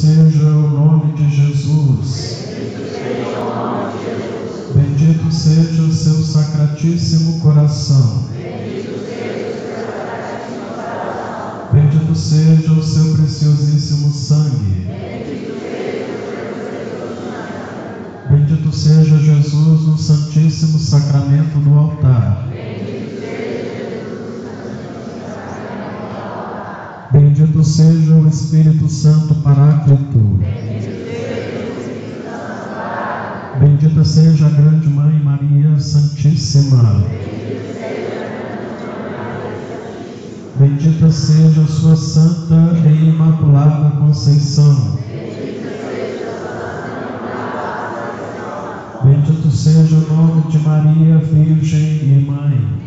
seja o nome de Jesus. Bendito seja o seu sacratíssimo coração. Bendito seja o seu preciosíssimo sangue. Bendito seja Jesus no Santíssimo Sacramento do altar. Bendito seja o Espírito Santo Paráclito. Bendita seja a grande Mãe Maria Santíssima. Bendita seja a sua Santa e Imaculada Conceição. Bendito seja o nome de Maria, Virgem e Mãe.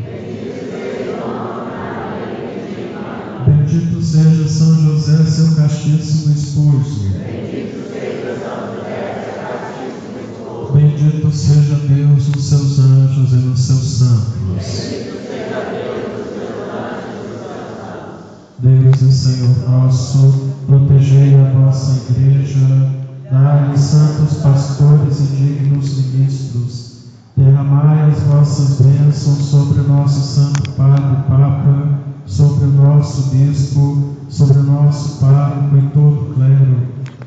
Bendito seja São José, seu castíssimo esposo. Bendito seja Deus nos seus anjos e nos seus santos. Deus e Senhor nosso, protegei a vossa igreja, dai-lhe santos pastores e dignos ministros, derramai as vossas bênçãos sobre o nosso Santo Padre Papa, sobre o nosso bispo, sobre o nosso pároco e todo o clero,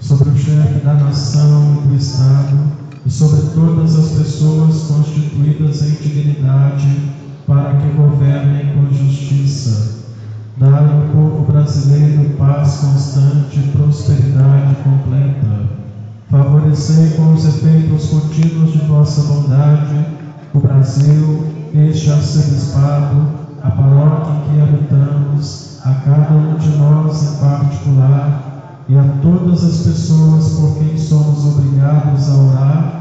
sobre o chefe da nação e do Estado, e sobre todas as pessoas constituídas em dignidade, para que governem com justiça. Dai ao povo brasileiro paz constante e prosperidade completa. Favorecei com os efeitos contínuos de vossa bondade o Brasil, este arcebispado, a paróquia em que habitamos, a cada um de nós em particular e a todas as pessoas por quem somos obrigados a orar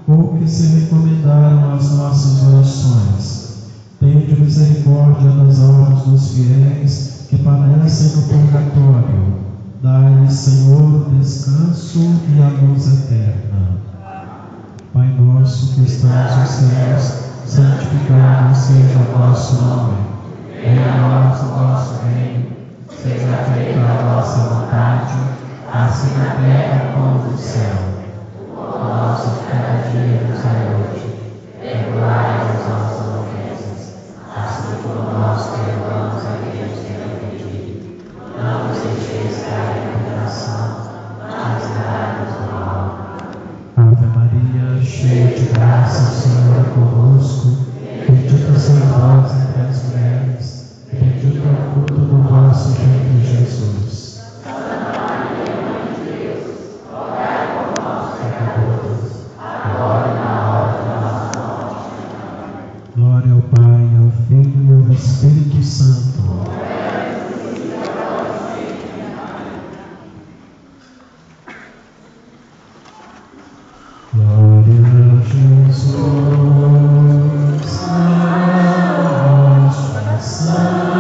ou que se recomendaram às nossas orações. Tende misericórdia das almas dos fiéis que padecem no purgatório. Dai-lhes, Senhor, descanso e a luz eterna. Pai nosso que estás nos céus, santificado seja o vosso nome. Venha a nós o vosso reino. Seja feita a vossa vontade, assim na terra como no céu. O nosso de cada dia nos dai hoje. Perdoai as nossas ofensas, assim como nós perdoamos a quem nos tem ofendido. Não nos deixeis cair em tentação, mas livrai-nos do mal. Ave Maria, cheia de graça, o Senhor é convosco. Bendita sois vós entre as mulheres, bendito é o fruto do vosso ventre, Jesus. Glória ao Pai, ao Filho e ao Espírito Santo. Glória a Jesus, a nossa Santa.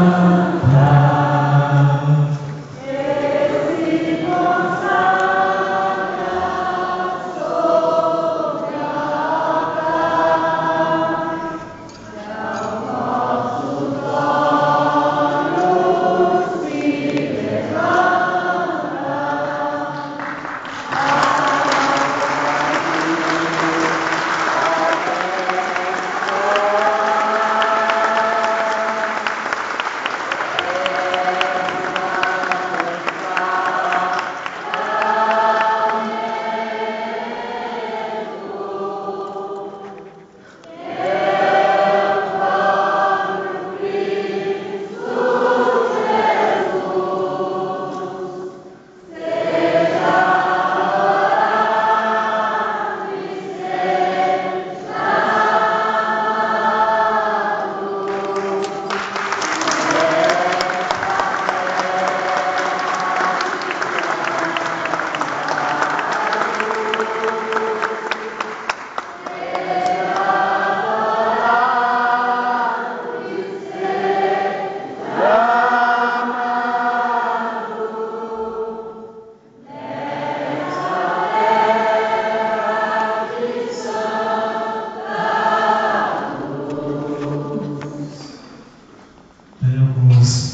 Tem alguns